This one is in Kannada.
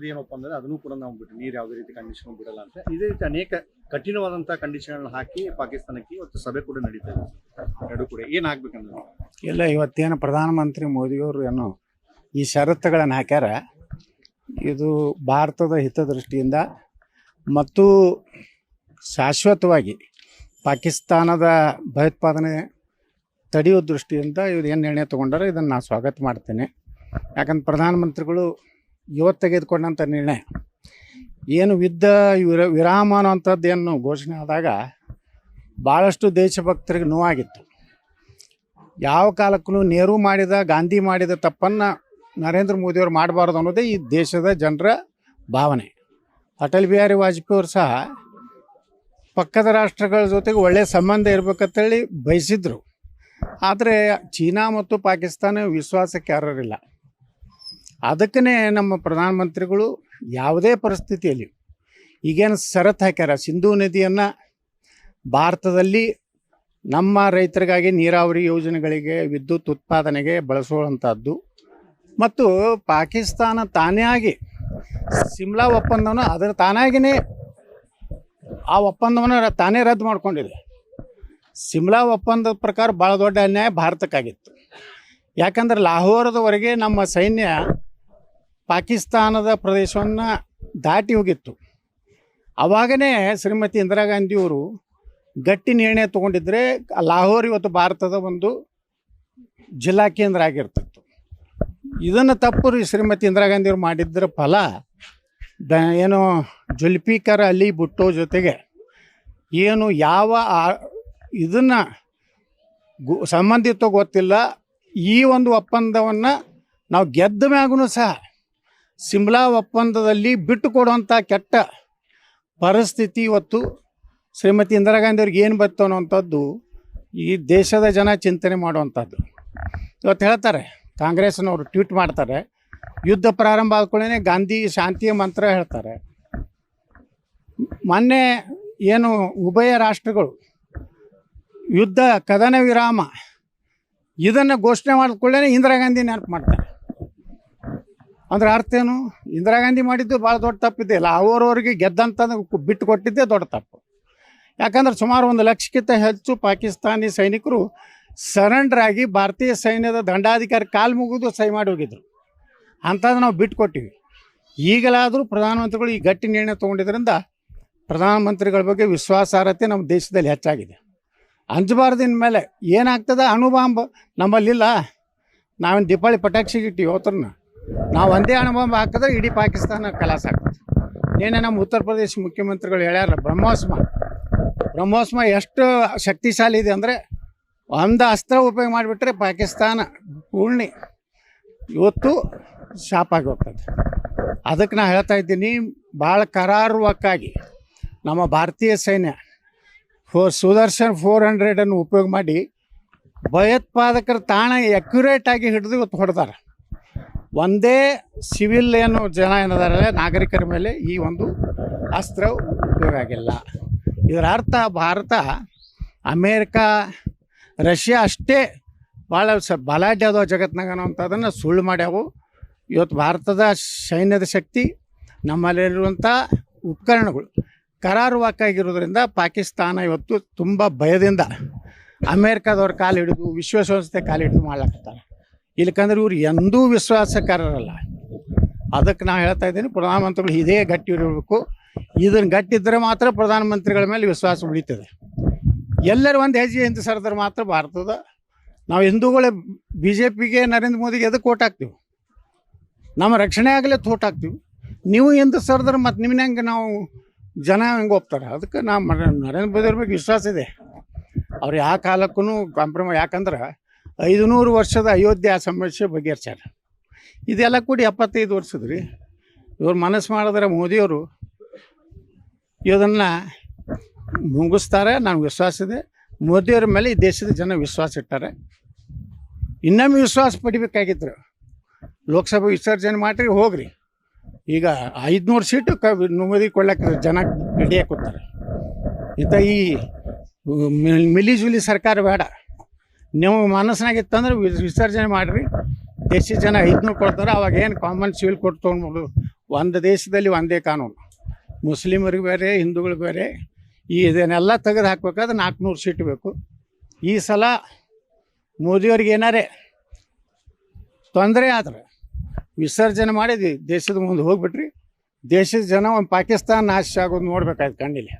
ಏನಪ್ಪ ಅಂದ್ರೆ ಅದನ್ನು ಕೂಡ ನಾವು ಬಿಟ್ಟು ನೀರು ಯಾವುದೇ ರೀತಿ ಕಂಡೀಷನ್ ಬಿಡಲ್ಲ ಅಂತ ಇದೇ ರೀತಿ ಅನೇಕ ಕಠಿಣವಾದಂತಹ ಕಂಡೀಷನ್ ಹಾಕಿ ಪಾಕಿಸ್ತಾನಕ್ಕೆ ಇವತ್ತು ಸಭೆ ಕೂಡ ನಡೀತಾ ಇದೆ. ಎರಡು ಕೂಡ ಏನಾಗ್ಬೇಕಂದ್ರೆ ಇಲ್ಲ, ಇವತ್ತೇನು ಪ್ರಧಾನಮಂತ್ರಿ ಮೋದಿಯವರು ಏನು ಈ ಷರತ್ತುಗಳನ್ನು ಹಾಕ್ಯಾರ, ಇದು ಭಾರತದ ಹಿತದೃಷ್ಟಿಯಿಂದ ಮತ್ತು ಶಾಶ್ವತವಾಗಿ ಪಾಕಿಸ್ತಾನದ ಭಯೋತ್ಪಾದನೆ ತಡೆಯೋ ದೃಷ್ಟಿಯಿಂದ ಇವ್ರು ಏನು ನಿರ್ಣಯ ತೊಗೊಂಡಾರೋ ಇದನ್ನು ನಾನು ಸ್ವಾಗತ ಮಾಡ್ತೇನೆ. ಯಾಕಂದ್ರೆ ಪ್ರಧಾನಮಂತ್ರಿಗಳು ಇವತ್ತು ತೆಗೆದುಕೊಂಡಂಥ ನಿರ್ಣಯ ಏನು ಯುದ್ಧ ವಿರಾಮ ಅನ್ನೋಂಥದ್ದು ಏನು ಘೋಷಣೆ ಆದಾಗ ಭಾಳಷ್ಟು ದೇಶಭಕ್ತರಿಗೆ ನೋವಾಗಿತ್ತು. ಯಾವ ಕಾಲಕ್ಕೂ ನೆಹರು ಮಾಡಿದ ಗಾಂಧಿ ಮಾಡಿದ ತಪ್ಪನ್ನು ನರೇಂದ್ರ ಮೋದಿಯವರು ಮಾಡಬಾರ್ದು ಅನ್ನೋದೇ ಈ ದೇಶದ ಜನರ ಭಾವನೆ. ಅಟಲ್ ಬಿಹಾರಿ ವಾಜಪೇಯಿ ಅವರು ಸಹ ಪಕ್ಕದ ರಾಷ್ಟ್ರಗಳ ಜೊತೆಗೆ ಒಳ್ಳೆಯ ಸಂಬಂಧ ಇರಬೇಕಂತೇಳಿ ಬಯಸಿದ್ರು. ಆದರೆ ಚೀನಾ ಮತ್ತು ಪಾಕಿಸ್ತಾನ ವಿಶ್ವಾಸಕ್ಕೆ ಅರ್ಹರಿಲ್ಲ. ಅದಕ್ಕೇ ನಮ್ಮ ಪ್ರಧಾನಮಂತ್ರಿಗಳು ಯಾವುದೇ ಪರಿಸ್ಥಿತಿಯಲ್ಲಿ ಈಗೇನು ಷರತ್ತು ಹಾಕ್ಯಾರ, ಸಿಂಧೂ ನದಿಯನ್ನು ಭಾರತದಲ್ಲಿ ನಮ್ಮ ರೈತರಿಗಾಗಿ ನೀರಾವರಿ ಯೋಜನೆಗಳಿಗೆ ವಿದ್ಯುತ್ ಉತ್ಪಾದನೆಗೆ ಬಳಸುವಂಥದ್ದು ಮತ್ತು ಪಾಕಿಸ್ತಾನ ತಾನೇ ಆಗಿ ಸಿಮ್ಲಾ ಒಪ್ಪಂದವನ್ನು ಅದರ ತಾನಾಗಿಯೇ ಆ ಒಪ್ಪಂದವನ್ನು ತಾನೇ ರದ್ದು ಮಾಡಿಕೊಂಡಿದೆ. ಸಿಮ್ಲಾ ಒಪ್ಪಂದದ ಪ್ರಕಾರ ಭಾಳ ದೊಡ್ಡ ಅನ್ಯಾಯ ಭಾರತಕ್ಕಾಗಿತ್ತು. ಯಾಕಂದ್ರೆ ಲಾಹೋರದವರೆಗೆ ನಮ್ಮ ಸೈನ್ಯ ಪಾಕಿಸ್ತಾನದ ಪ್ರದೇಶವನ್ನು ದಾಟಿ ಹೋಗಿತ್ತು. ಆವಾಗನೇ ಶ್ರೀಮತಿ ಇಂದಿರಾ ಗಾಂಧಿಯವರು ಗಟ್ಟಿ ನಿರ್ಣಯ ತೊಗೊಂಡಿದ್ರೆ ಲಾಹೋರ್ ಇವತ್ತು ಭಾರತದ ಒಂದು ಜಿಲ್ಲಾ ಕೇಂದ್ರ ಆಗಿರ್ತಿತ್ತು. ಇದನ್ನು ತಪ್ಪು ಶ್ರೀಮತಿ ಇಂದಿರಾ ಗಾಂಧಿಯವರು ಮಾಡಿದ್ದರ ಫಲ ಏನು ಜುಲ್ಫಿಕರ್ ಅಲಿ ಭುಟ್ಟೋ ಜೊತೆಗೆ ಏನು ಯಾವ ಇದನ್ನು ಸಂಬಂಧಿತ ಗೊತ್ತಿಲ್ಲ, ಈ ಒಂದು ಒಪ್ಪಂದವನ್ನು ನಾವು ಗೆದ್ದ ಮ್ಯಾಗೂ ಸಹ ಸಿಮ್ಲಾ ಒಪ್ಪಂದದಲ್ಲಿ ಬಿಟ್ಟು ಕೊಡುವಂಥ ಕೆಟ್ಟ ಪರಿಸ್ಥಿತಿ ಇವತ್ತು ಶ್ರೀಮತಿ ಇಂದಿರಾ ಗಾಂಧಿಯವ್ರಿಗೆ ಏನು ಬತ್ತು ಅನ್ನೋವಂಥದ್ದು ಈ ದೇಶದ ಜನ ಚಿಂತನೆ ಮಾಡುವಂಥದ್ದು. ಇವತ್ತು ಹೇಳ್ತಾರೆ, ಕಾಂಗ್ರೆಸ್ನವರು ಟ್ವೀಟ್ ಮಾಡ್ತಾರೆ, ಯುದ್ಧ ಪ್ರಾರಂಭ ಆದ್ಕೊಳ್ಳೇ ಗಾಂಧಿ ಶಾಂತಿಯ ಮಂತ್ರ ಹೇಳ್ತಾರೆ. ಮೊನ್ನೆ ಏನು ಉಭಯ ರಾಷ್ಟ್ರಗಳು ಯುದ್ಧ ಕದನ ವಿರಾಮ ಇದನ್ನು ಘೋಷಣೆ ಮಾಡಿಕೊಳ್ಳೇ ಇಂದಿರಾ ಗಾಂಧಿ ನೆನಪು ಮಾಡ್ತಾರೆ. ಅಂದ್ರೆ ಅರ್ಥ ಏನು? ಇಂದಿರಾ ಗಾಂಧಿ ಮಾಡಿದ್ದು ಭಾಳ ದೊಡ್ಡ ತಪ್ಪಿದೆ. ಅವರವರಿಗೆ ಗೆದ್ದಂತ ಬಿಟ್ಟು ಕೊಟ್ಟಿದ್ದೇ ದೊಡ್ಡ ತಪ್ಪು. ಯಾಕಂದ್ರೆ ಸುಮಾರು 1 ಲಕ್ಷಕ್ಕಿಂತ ಹೆಚ್ಚು ಪಾಕಿಸ್ತಾನಿ ಸೈನಿಕರು ಸರೆಂಡರ್ ಆಗಿ ಭಾರತೀಯ ಸೈನ್ಯದ ದಂಡಾಧಿಕಾರಿ ಕಾಲು ಮುಗಿದು ಸಹಿ ಮಾಡಿ ಹೋಗಿದ್ರು. ಅಂಥದ್ದು ನಾವು ಬಿಟ್ಟು ಕೊಟ್ಟಿವಿ. ಈಗಲಾದರೂ ಪ್ರಧಾನಮಂತ್ರಿಗಳು ಈ ಗಟ್ಟಿ ನಿರ್ಣಯ ತೊಗೊಂಡಿದ್ದರಿಂದ ಪ್ರಧಾನಮಂತ್ರಿಗಳ ಬಗ್ಗೆ ವಿಶ್ವಾಸಾರ್ಹತೆ ನಮ್ಮ ದೇಶದಲ್ಲಿ ಹೆಚ್ಚಾಗಿದೆ. ಅಂಜಬಾರ್ದಿನ ಮೇಲೆ ಏನಾಗ್ತದೆ, ಅಣುಬಾಂಬ್ ನಮ್ಮಲ್ಲಿಲ್ಲ. ನಾವೇನು ದೀಪಾವಳಿ ಪಟಾಕ್ಷಿಗೆ ಇಟ್ಟಿವಿ ಅವತ್ರನ್ನ. ನಾವು ಒಂದೇ ಅಣುಬಾಂಬ್ ಹಾಕಿದ್ರೆ ಇಡೀ ಪಾಕಿಸ್ತಾನ ಕಲಾಸ ಆಗ್ತದೆ. ಏನೇ ನಮ್ಮ ಉತ್ತರ ಪ್ರದೇಶ ಮುಖ್ಯಮಂತ್ರಿಗಳು ಹೇಳ್ಯಾರ, ಬ್ರಹ್ಮೋಸ್ಮ ಎಷ್ಟು ಶಕ್ತಿಶಾಲಿ ಇದೆ ಅಂದರೆ ಒಂದು ಅಸ್ತ್ರ ಉಪಯೋಗ ಮಾಡಿಬಿಟ್ರೆ ಪಾಕಿಸ್ತಾನ ಪೂರ್ಣಿ ಇವತ್ತು ಶಾಪ್ ಆಗಿ ಹೋಗ್ತದೆ. ಅದಕ್ಕೆ ನಾನು ಹೇಳ್ತಾ ಇದ್ದೀನಿ, ಭಾಳ ಕರಾರುವಕ್ಕಾಗಿ ನಮ್ಮ ಭಾರತೀಯ ಸೈನ್ಯ ಸುದರ್ಶನ್ 400 ಉಪಯೋಗ ಮಾಡಿ ಭಯೋತ್ಪಾದಕರ ತಾಣ ಅಕ್ಯುರೇಟಾಗಿ ಹಿಡಿದು ಇವತ್ತು ಹೊಡೆದಾರೆ. ಒಂದೇ ಸಿವಿಲ್ ಏನು ಜನ ಏನಿದಾರಲ್ಲ ನಾಗರಿಕರ ಮೇಲೆ ಈ ಒಂದು ಅಸ್ತ್ರ ಉಪಯೋಗ ಆಗಿಲ್ಲ. ಇದರ ಅರ್ಥ ಭಾರತ, ಅಮೇರಿಕಾ, ರಷ್ಯಾ ಅಷ್ಟೇ ಭಾಳ ಬಲಾಢ್ಯ ಅದಾವ ಜಗತ್ತಿನಾಗ ಅನ್ನೋಂಥದ್ದನ್ನು ಸುಳ್ಳು ಮಾಡ್ಯಾವು. ಇವತ್ತು ಭಾರತದ ಸೈನ್ಯದ ಶಕ್ತಿ, ನಮ್ಮಲ್ಲಿರುವಂಥ ಉಪಕರಣಗಳು ಕರಾರುವಾಕ್ಕಾಗಿರೋದ್ರಿಂದ ಪಾಕಿಸ್ತಾನ ಇವತ್ತು ತುಂಬ ಭಯದಿಂದ ಅಮೇರಿಕಾದವ್ರ ಕಾಲು ಹಿಡಿದು ವಿಶ್ವಸಂಸ್ಥೆ ಕಾಲು ಹಿಡಿದು ಮಾಡ್ಲಾಕ್ತಾರೆ. ಇಲ್ಲಕಂದ್ರೆ ಇವ್ರು ಎಂದೂ ವಿಶ್ವಾಸಕಾರರಲ್ಲ. ಅದಕ್ಕೆ ನಾನು ಹೇಳ್ತಾ ಇದ್ದೀನಿ, ಪ್ರಧಾನಮಂತ್ರಿಗಳು ಇದೇ ಗಟ್ಟಿ ಇರಬೇಕು. ಇದನ್ನು ಗಟ್ಟಿದ್ದರೆ ಮಾತ್ರ ಪ್ರಧಾನಮಂತ್ರಿಗಳ ಮೇಲೆ ವಿಶ್ವಾಸ ಉಳಿತದೆ. ಎಲ್ಲರೂ ಒಂದು ಹೆಜ್ಜೆ ಹಿಂದೆ ಸರಿದ್ರೆ ಮಾತ್ರ ಭಾರತದ ನಾವು ಹಿಂದೂಗಳೇ BJPಗೆ ನರೇಂದ್ರ ಮೋದಿಗೆ ಎದಕ್ಕೆ ಓಟ್ ಹಾಕ್ತೀವಿ? ನಮ್ಮ ರಕ್ಷಣೆ ಆಗಲೇ ಓಟ್ ಹಾಕ್ತೀವಿ. ನೀವು ಹಿಂದೆ ಸರಿದ್ರೆ ಮತ್ತು ನಿಮ್ಮನ್ನ ಹೆಂಗೆ ನಾವು ಜನ ಹೆಂಗೆ ಒಪ್ತಾರೆ? ಅದಕ್ಕೆ ನಾವು ನರೇಂದ್ರ ಮೋದಿಯವ್ರ ಬಗ್ಗೆ ವಿಶ್ವಾಸ ಇದೆ. ಅವ್ರು ಯಾವ ಕಾಲಕ್ಕೂ ಕಾಂಪ್ರಮೈಸ್, ಯಾಕಂದ್ರೆ 500 ವರ್ಷದ ಅಯೋಧ್ಯೆ ಸಮಸ್ಯೆ ಬಗೆಹರಿಸ್ಯಾರ. ಇದೆಲ್ಲ ಕೂಡಿ 75 ವರ್ಷದ ರೀ. ಇವ್ರು ಮನಸ್ಸು ಮಾಡಿದ್ರೆ ಮೋದಿಯವರು ಇದನ್ನು ಮುಗಿಸ್ತಾರೆ. ನನಗೆ ವಿಶ್ವಾಸ ಇದೆ. ಮೋದಿಯವ್ರ ಮೇಲೆ ಈ ದೇಶದ ಜನ ವಿಶ್ವಾಸ ಇಟ್ಟಾರೆ. ಇನ್ನೊಮ್ಮೆ ವಿಶ್ವಾಸ ಪಡಿಬೇಕಾಗಿದ್ರು ಲೋಕಸಭೆ ವಿಸರ್ಜನೆ ಮಾಡಿರಿ ಹೋಗ್ರಿ. ಈಗ 500 ಸೀಟು ಮೋದಿ ಕೊಳ್ಳಕ್ಕೆ ಜನ ರೆಡಿ ಹಾಕುತ್ತಾರೆ. ಇಂಥ ಈ ಮಿಲಿಜುಲಿ ಸರ್ಕಾರ ಬೇಡ. ನೀವು ಮನಸ್ಸಿನಾಗಿತ್ತಂದ್ರೆ ವಿಸರ್ಜನೆ ಮಾಡಿರಿ. ದೇಶದ ಜನ 500 ಕೊಡ್ತಾರೆ. ಅವಾಗ ಏನು ಕಾಮನ್ ಸಿವಿಲ್ ಕೊಟ್ಟು ತೊಗೊಂಡು ಒಂದು ದೇಶದಲ್ಲಿ ಒಂದೇ ಕಾನೂನು, ಮುಸ್ಲಿಮರಿಗೆ ಬೇರೆ, ಹಿಂದೂಗಳಿಗೆ ಬೇರೆ. ಇದನ್ನೆಲ್ಲ ತೆಗೆದು ಹಾಕ್ಬೇಕಾದ್ರೆ 400 ಸೀಟ್ ಬೇಕು. ಈ ಸಲ ಮೋದಿಯವ್ರಿಗೆ ಏನಾರೇ ತೊಂದರೆ ಆದ್ರೆ ವಿಸರ್ಜನೆ ಮಾಡಿ ದೇಶದ ಮುಂದೆ ಹೋಗ್ಬಿಟ್ರಿ, ದೇಶದ ಜನ ಒಂದು ಪಾಕಿಸ್ತಾನ ನಾಶ ಆಗೋದು ನೋಡ್ಬೇಕಾಯ್ತು ಕಣ್ಣಿಲಿ.